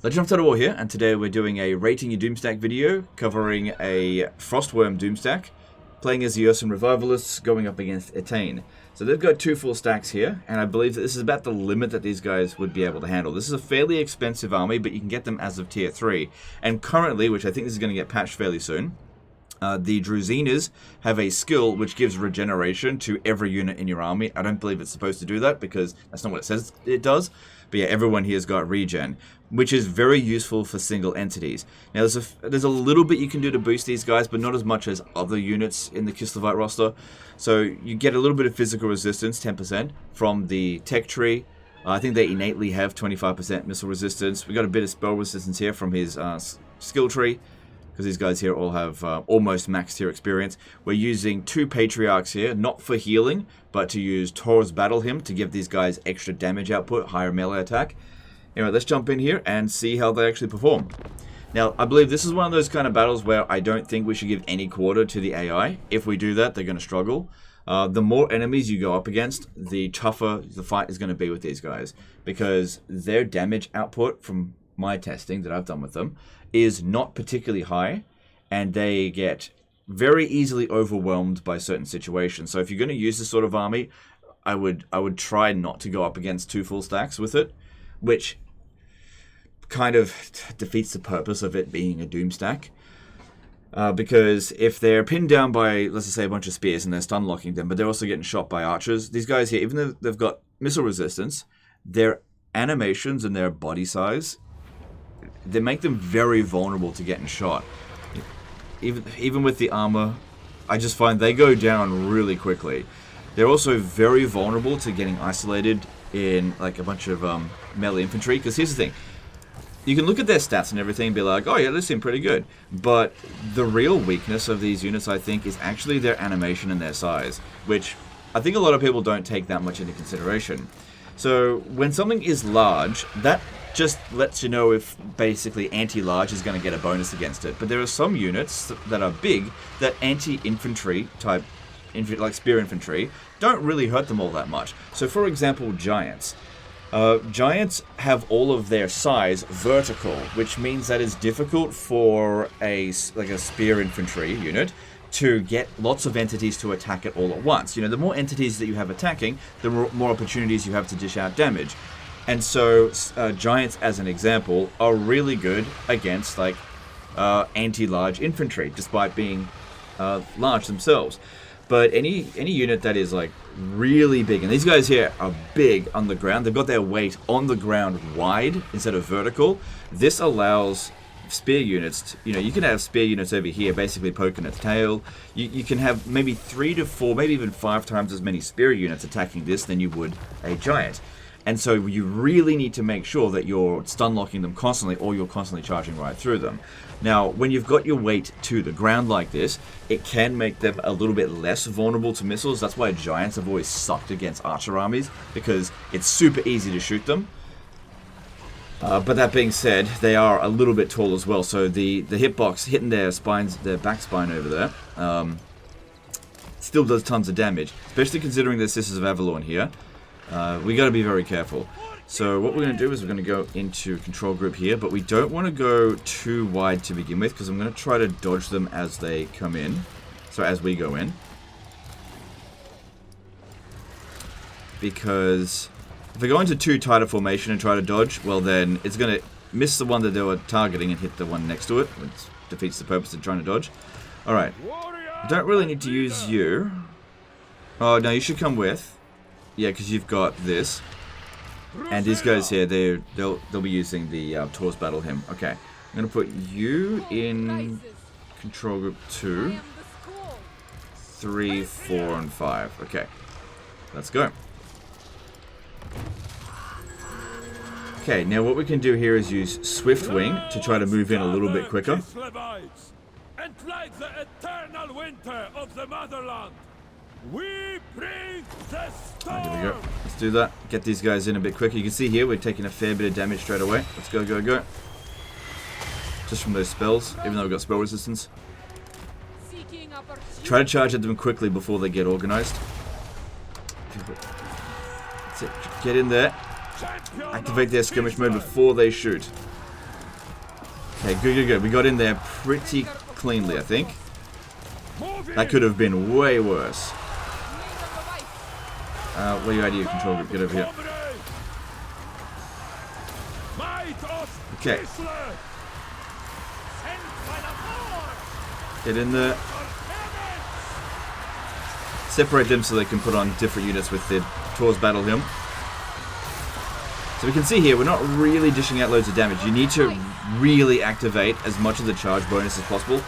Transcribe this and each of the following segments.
Legend of Total War here, and today we're doing a rating your Doomstack video covering a Frostworm Doomstack, playing as the Ursan Revivalists going up against Etain. So they've got 2 full stacks here, and I believe that this is about the limit that these guys would be able to handle. This is a fairly expensive army, but you can get them as of tier 3. And currently, which I think this is going to get patched fairly soon, the Druzinas have a skill which gives regeneration to every unit in your army. I don't believe it's supposed to do that because that's not what it says it does. But yeah, everyone here has got regen, which is very useful for single entities. Now there's a little bit you can do to boost these guys, but not as much as other units in the Kislevites roster. So you get a little bit of physical resistance, 10%, from the tech tree. I think they innately have 25% missile resistance. We got a bit of spell resistance here from his skill tree, because these guys here all have almost max tier experience. We're using 2 Patriarchs here, not for healing, but to use Taurus Battle Hymn to give these guys extra damage output, higher melee attack. Anyway, let's jump in here and see how they actually perform. Now, I believe this is one of those kind of battles where I don't think we should give any quarter to the AI. If we do that, they're going to struggle. The more enemies you go up against, the tougher the fight is going to be with these guys, because their damage output from my testing that I've done with them is not particularly high, and they get very easily overwhelmed by certain situations. So if you're going to use this sort of army, I would try not to go up against 2 full stacks with it, which kind of defeats the purpose of it being a Doomstack. Because if they're pinned down by, let's just say, a bunch of spears and they're stun locking them, but they're also getting shot by archers, these guys here, even though they've got missile resistance, their animations and their body size, they make them very vulnerable to getting shot. Even with the armor, I just find they go down really quickly. They're also very vulnerable to getting isolated in like a bunch of melee infantry, because here's the thing. You can look at their stats and everything and be like, oh yeah, they seem pretty good. But the real weakness of these units, I think, is actually their animation and their size, which I think a lot of people don't take that much into consideration. So when something is large, that just lets you know if basically anti-large is going to get a bonus against it. But there are some units that are big that anti-infantry type, like spear infantry, don't really hurt them all that much. So for example, giants. Giants have all of their size vertical, which means that it's difficult for a spear infantry unit to get lots of entities to attack it all at once. You know, the more entities that you have attacking, the more opportunities you have to dish out damage. And so giants, as an example, are really good against like anti-large infantry, despite being large themselves. But any unit that is like really big, and these guys here are big on the ground, they've got their weight on the ground wide instead of vertical. This allows spear units, you know, you can have spear units over here basically poking its tail. You can have maybe 3 to 4, maybe even 5 times as many spear units attacking this than you would a giant. And so you really need to make sure that you're stun locking them constantly, or you're constantly charging right through them. Now, when you've got your weight to the ground like this, it can make them a little bit less vulnerable to missiles. That's why giants have always sucked against archer armies, because it's super easy to shoot them. But that being said, they are a little bit tall as well, so the hitbox hitting their spines, their back spine over there, still does tons of damage, especially considering the Sisters of Avalon here. We got to be very careful. So what we're going to do is we're going to go into control group here, but we don't want to go too wide to begin with, because I'm going to try to dodge them as they come in. So as we go in. Because if I go into too tight a formation and try to dodge, well then it's going to miss the one that they were targeting and hit the one next to it, which defeats the purpose of trying to dodge. Alright. I don't really need to use you. Oh, no, you should come with. Yeah, because you've got this. And these guys here, they'll be using the Taurus Battle Hymn. Okay, I'm going to put you in control group 2, 3, 4, and 5. Okay, let's go. Okay, now what we can do here is use Swift Wing to try to move in a little bit quicker. And like the eternal winter of the motherland, we bring the storm. Here we go. Let's do that. Get these guys in a bit quicker. You can see here we're taking a fair bit of damage straight away. Let's go, go, go. Just from those spells, even though we've got spell resistance. Try to charge at them quickly before they get organized. That's it. Get in there. Activate their skirmish mode before they shoot. Okay, good. We got in there pretty cleanly, I think. That could have been way worse. Where are you out of your control group? Get over here. Okay. Get in there. Separate them so they can put on different units with the Tor's Battle Hymn. So we can see here, we're not really dishing out loads of damage. You need to really activate as much of the charge bonus as possible.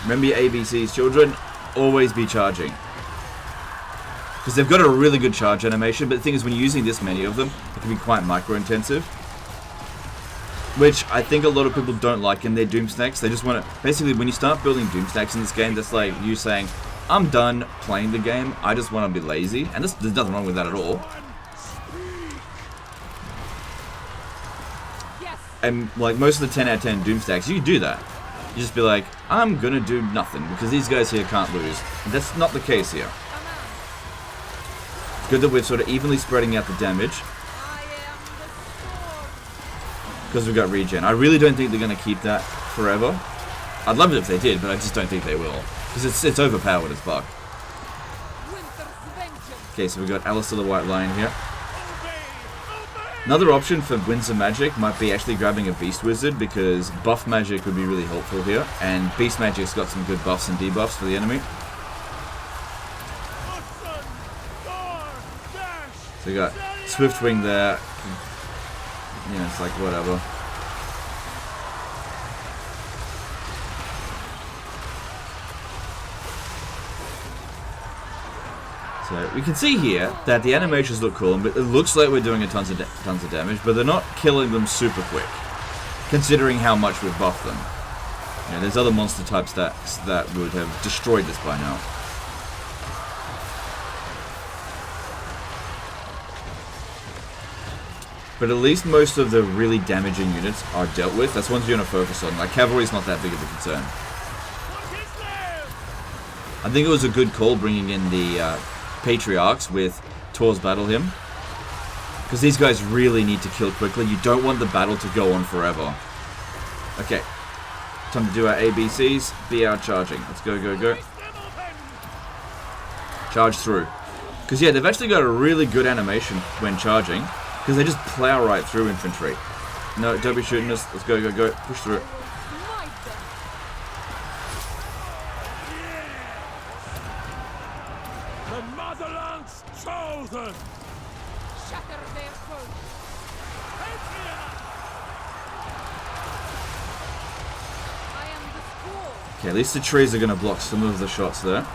Remember your ABCs, children. Always be charging. Because they've got a really good charge animation, but the thing is, when you're using this many of them, it can be quite micro-intensive. Which I think a lot of people don't like in their Doomstacks. They just want to... Basically, when you start building Doomstacks in this game, that's like you saying, I'm done playing the game, I just want to be lazy. And there's nothing wrong with that at all. And like most of the 10 out of 10 Doomstacks, you do that. You just be like, I'm gonna do nothing, because these guys here can't lose. And that's not the case here. It's good that we're sort of evenly spreading out the damage. Because we've got regen. I really don't think they're gonna keep that forever. I'd love it if they did, but I just don't think they will. Because it's overpowered as fuck. Okay, so we've got Alistair the White Lion here. Another option for Winds of Magic might be actually grabbing a Beast Wizard, because buff magic would be really helpful here, and Beast Magic's got some good buffs and debuffs for the enemy. So we got Swiftwing there. You know, it's like whatever. So we can see here that the animations look cool, but it looks like we're doing a tons of damage, but they're not killing them super quick, considering how much we've buffed them. You know, there's other monster type stacks that would have destroyed this by now. But at least most of the really damaging units are dealt with. That's ones you're going to focus on. Like, cavalry's not that big of a concern. I think it was a good call bringing in the Patriarchs with Tor's Battle Hymn, because these guys really need to kill quickly. You don't want the battle to go on forever. Okay, time to do our ABCs. Be out charging. Let's go. Charge through. Because yeah, they've actually got a really good animation when charging, because they just plow right through infantry. No, don't be shooting us. Let's go. Push through. Okay, at least the trees are going to block some of the shots there.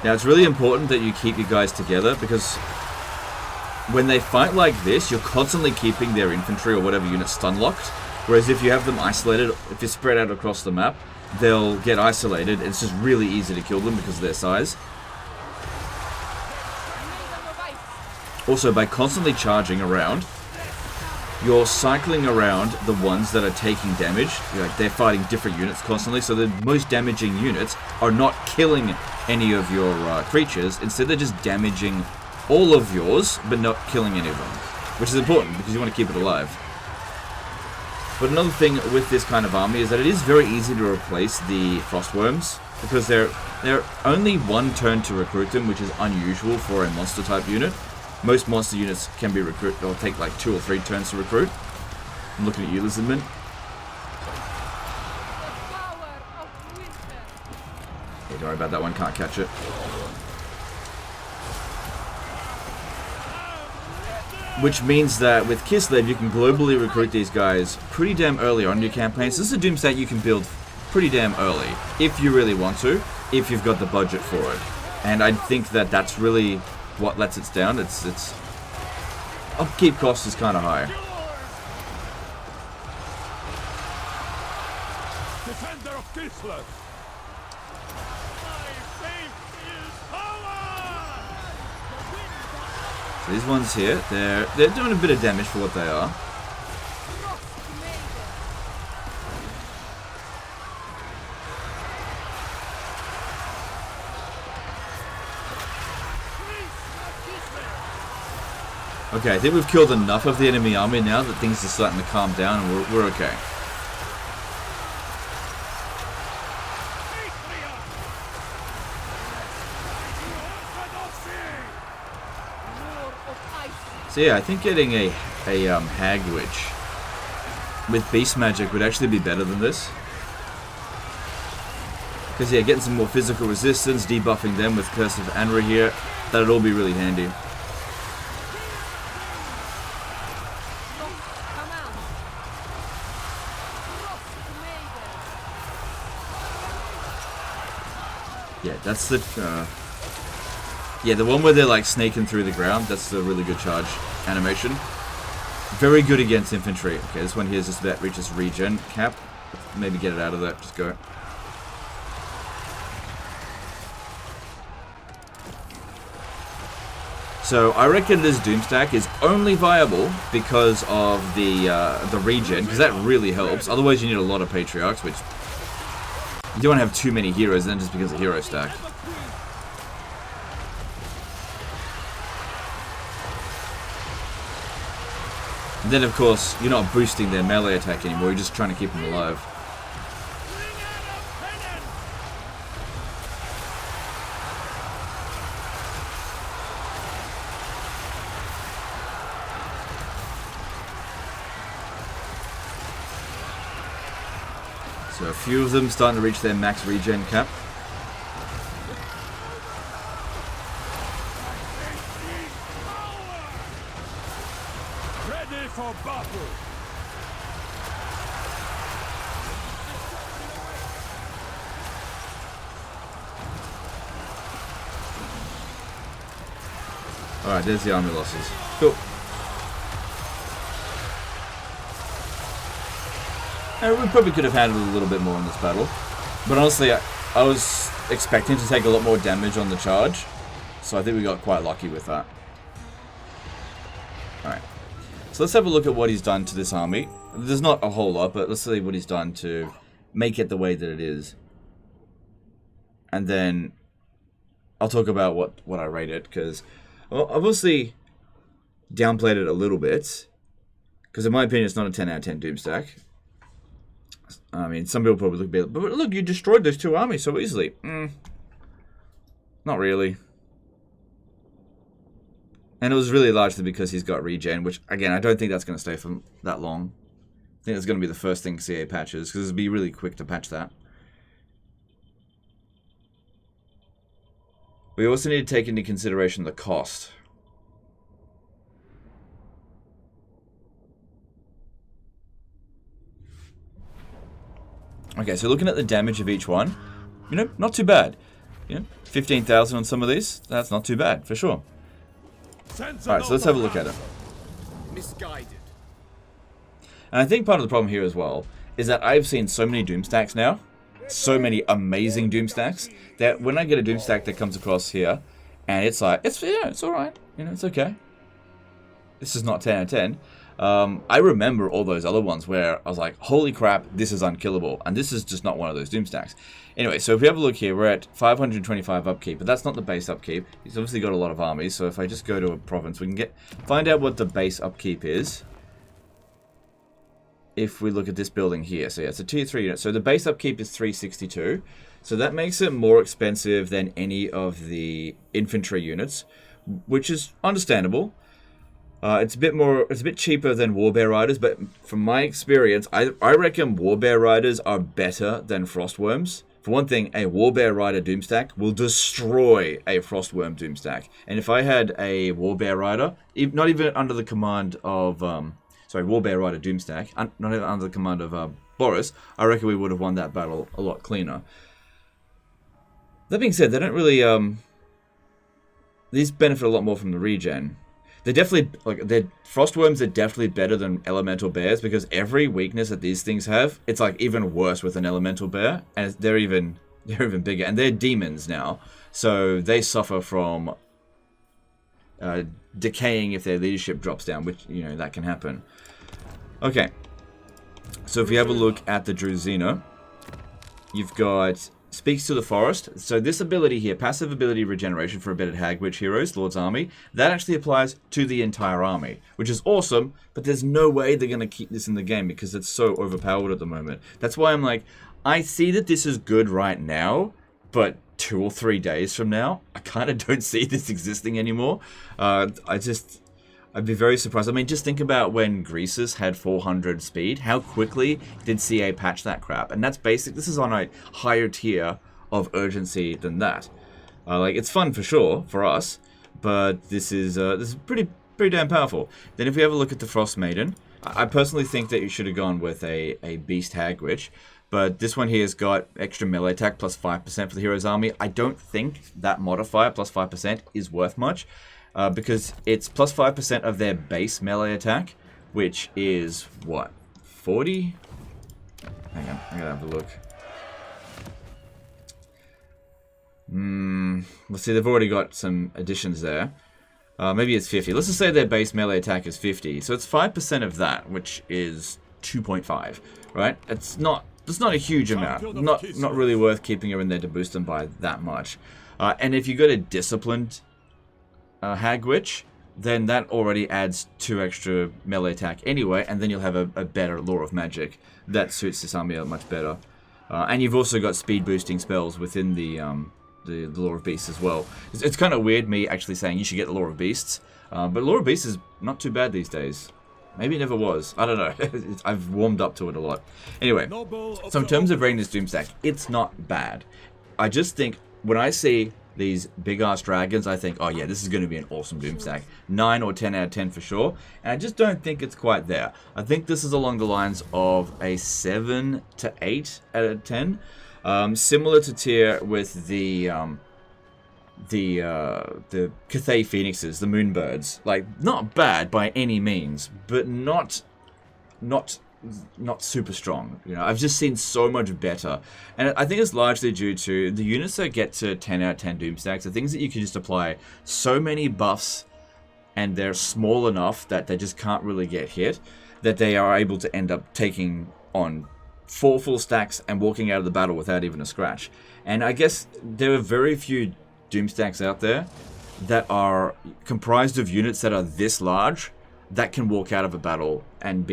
Now, it's really important that you keep your guys together, because when they fight like this, you're constantly keeping their infantry or whatever unit stun locked. Whereas if you have them isolated, if you're spread out across the map, they'll get isolated. It's just really easy to kill them because of their size. Also, by constantly charging around, you're cycling around the ones that are taking damage. They're fighting different units constantly, so the most damaging units are not killing any of your creatures. Instead, they're just damaging all of yours, but not killing any of them. Which is important, because you want to keep it alive. But another thing with this kind of army is that it is very easy to replace the Frost Wyrms, because they're only one turn to recruit them, which is unusual for a monster type unit. Most monster units can be recruited, they'll take like 2 or 3 turns to recruit. I'm looking at you, Lizardman. Hey, don't worry about that one, can't catch it. Which means that with Kislev, you can globally recruit these guys pretty damn early on in your campaigns. So this is a Doomstack you can build pretty damn early, if you really want to, if you've got the budget for it. And I think that that's really what lets it down. It's upkeep cost is kind of high. Defender of Kislev. So these ones here, they're doing a bit of damage for what they are. Okay, I think we've killed enough of the enemy army now that things are starting to calm down and we're okay. So yeah, I think getting a Hag Witch with Beast Magic would actually be better than this. Because yeah, getting some more physical resistance, debuffing them with Curse of Anra here, that'd all be really handy. Yeah, that's the... yeah, the one where they're like snaking through the ground, that's a really good charge animation. Very good against infantry. Okay, this one here is just about reaches regen cap. Maybe get it out of that, just go. So I reckon this Doomstack is only viable because of the regen, because that really helps. Otherwise you need a lot of Patriarchs, which you don't want to have too many heroes then just because of hero stack. And then of course, you're not boosting their melee attack anymore, you're just trying to keep them alive. So a few of them starting to reach their max regen cap. Ready for battle. Alright, there's the army losses. Cool. We probably could have handled a little bit more in this battle. But honestly, I was expecting to take a lot more damage on the charge. So I think we got quite lucky with that. Alright. So let's have a look at what he's done to this army. There's not a whole lot, but let's see what he's done to make it the way that it is. And then I'll talk about what I rate it, because well, obviously downplayed it a little bit. Because in my opinion, it's not a 10 out of 10 Doomstack. I mean, some people probably look at it, but look, you destroyed those two armies so easily. Not really. And it was really largely because he's got regen, which, again, I don't think that's going to stay for that long. I think that's going to be the first thing CA patches, because it'll be really quick to patch that. We also need to take into consideration the cost. Okay, so looking at the damage of each one, you know, not too bad. You know, 15,000 on some of these, that's not too bad, for sure. Alright, so let's have a look at it. Misguided. And I think part of the problem here as well is that I've seen so many Doomstacks now, so many amazing Doomstacks, that when I get a Doomstack that comes across here, and it's like, it's alright, you know, it's okay. This is not 10 out of 10. I remember all those other ones where I was like, holy crap, this is unkillable. And this is just not one of those Doomstacks. Anyway, so if we have a look here, we're at 525 upkeep, but that's not the base upkeep. He's obviously got a lot of armies, so if I just go to a province, we can find out what the base upkeep is. If we look at this building here, so yeah, it's a tier 3 unit. So the base upkeep is 362. So that makes it more expensive than any of the infantry units, which is understandable. It's a bit cheaper than Warbear Riders, but from my experience, I reckon Warbear Riders are better than Frostworms. For one thing, a Warbear Rider Doomstack will destroy a Frostworm Doomstack. And if I had a Warbear Rider, not even under the command of, Warbear Rider Doomstack, not even under the command of Boris, I reckon we would have won that battle a lot cleaner. That being said, they don't really, these benefit a lot more from the regen. They're definitely, Frostworms are definitely better than Elemental Bears, because every weakness that these things have, it's like even worse with an Elemental Bear, and they're even bigger, and they're demons now, so they suffer from decaying if their leadership drops down, which, you know, that can happen. Okay, so if we have a look at the Druzina, you've got speaks to the forest. So this ability here, passive ability regeneration for embedded Hagwitch heroes, Lord's Army, that actually applies to the entire army, which is awesome, but there's no way they're going to keep this in the game because it's so overpowered at the moment. That's why I'm like, I see that this is good right now, but 2 or 3 days from now, I kind of don't see this existing anymore. I'd be very surprised. I mean, just think about when Greasus had 400 speed. How quickly did CA patch that crap? And that's basic. This is on a higher tier of urgency than that. Like, it's fun for sure for us, but this is pretty damn powerful. Then if we have a look at the Frost Maiden, I personally think that you should have gone with a Beast Hagwitch. But this one here has got extra melee attack plus 5% for the hero's army. I don't think that modifier plus 5% is worth much. Because it's plus 5% of their base melee attack, which is, what, 40? Hang on, I gotta have a look. Let's see, they've already got some additions there. Maybe it's 50. Let's just say their base melee attack is 50. So it's 5% of that, which is 2.5, right? It's not a huge amount. Not really worth keeping her in there to boost them by that much. And if you go to Disciplined Hagwitch, then that already adds 2 extra melee attack anyway, and then you'll have a better Law of Magic that suits this army much better. And you've also got speed boosting spells within the Law of Beasts as well. It's kind of weird me actually saying you should get the Law of Beasts, but Law of Beasts is not too bad these days. Maybe it never was. I don't know. I've warmed up to it a lot. Anyway, so in terms of rating this Doomstack, it's not bad. I just think when I see these big-ass dragons, I think, oh yeah, this is going to be an awesome Doomstack. 9 or 10 out of 10 for sure. And I just don't think it's quite there. I think this is along the lines of a 7 to 8 out of 10. Similar to tier with the Cathay Phoenixes, the Moonbirds. Like, not bad by any means, but not super strong. You know, I've just seen so much better, and I think it's largely due to the units that get to 10 out of 10 Doomstacks, the things that you can just apply so many buffs, and they're small enough that they just can't really get hit, that they are able to end up taking on 4 full stacks and walking out of the battle without even a scratch. And I guess there are very few Doomstacks out there that are comprised of units that are this large that can walk out of a battle and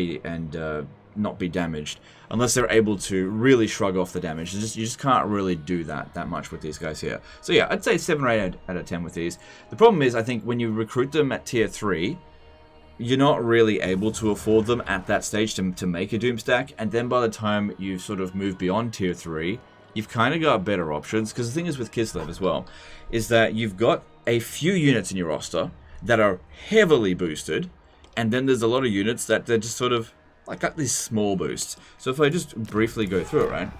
not be damaged, unless they're able to really shrug off the damage. You just can't really do that much with these guys here. So yeah, I'd say 7 or 8 out of 10 with these. The problem is, I think when you recruit them at tier 3, you're not really able to afford them at that stage to make a Doomstack, and then by the time you sort of move beyond tier 3, you've kind of got better options. Because the thing is with Kislev as well, is that you've got a few units in your roster that are heavily boosted, and then there's a lot of units that they're just sort of like got these small boosts. So if I just briefly go through it, right?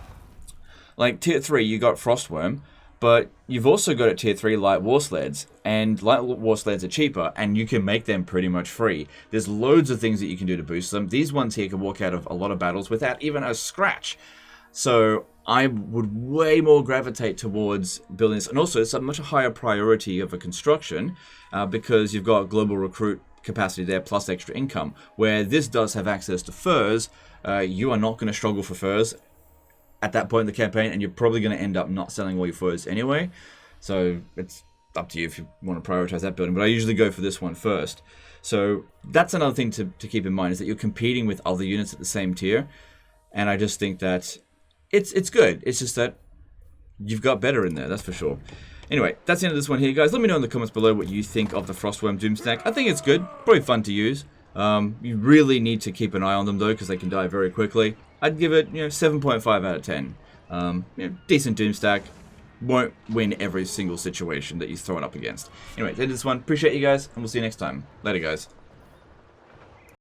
Like tier 3, you got Frostworm, but you've also got at tier 3 Light War Sleds, and Light War Sleds are cheaper, and you can make them pretty much free. There's loads of things that you can do to boost them. These ones here can walk out of a lot of battles without even a scratch. So I would way more gravitate towards building this, and also it's a much higher priority of a construction because you've got global recruit capacity there plus extra income. Where this does have access to furs, you are not going to struggle for furs at that point in the campaign, and you're probably going to end up not selling all your furs anyway. So it's up to you if you want to prioritize that building, but I usually go for this one first. So that's another thing to keep in mind, is that you're competing with other units at the same tier, and I just think that it's good. It's just that you've got better in there, that's for sure. Anyway, that's the end of this one here, guys. Let me know in the comments below what you think of the Frostworm Doomstack. I think it's good, probably fun to use. You really need to keep an eye on them though, because they can die very quickly. I'd give it, 7.5 out of 10. Decent Doomstack. Won't win every single situation that you're thrown up against. Anyway, that's the end of this one. Appreciate you guys, and we'll see you next time. Later, guys.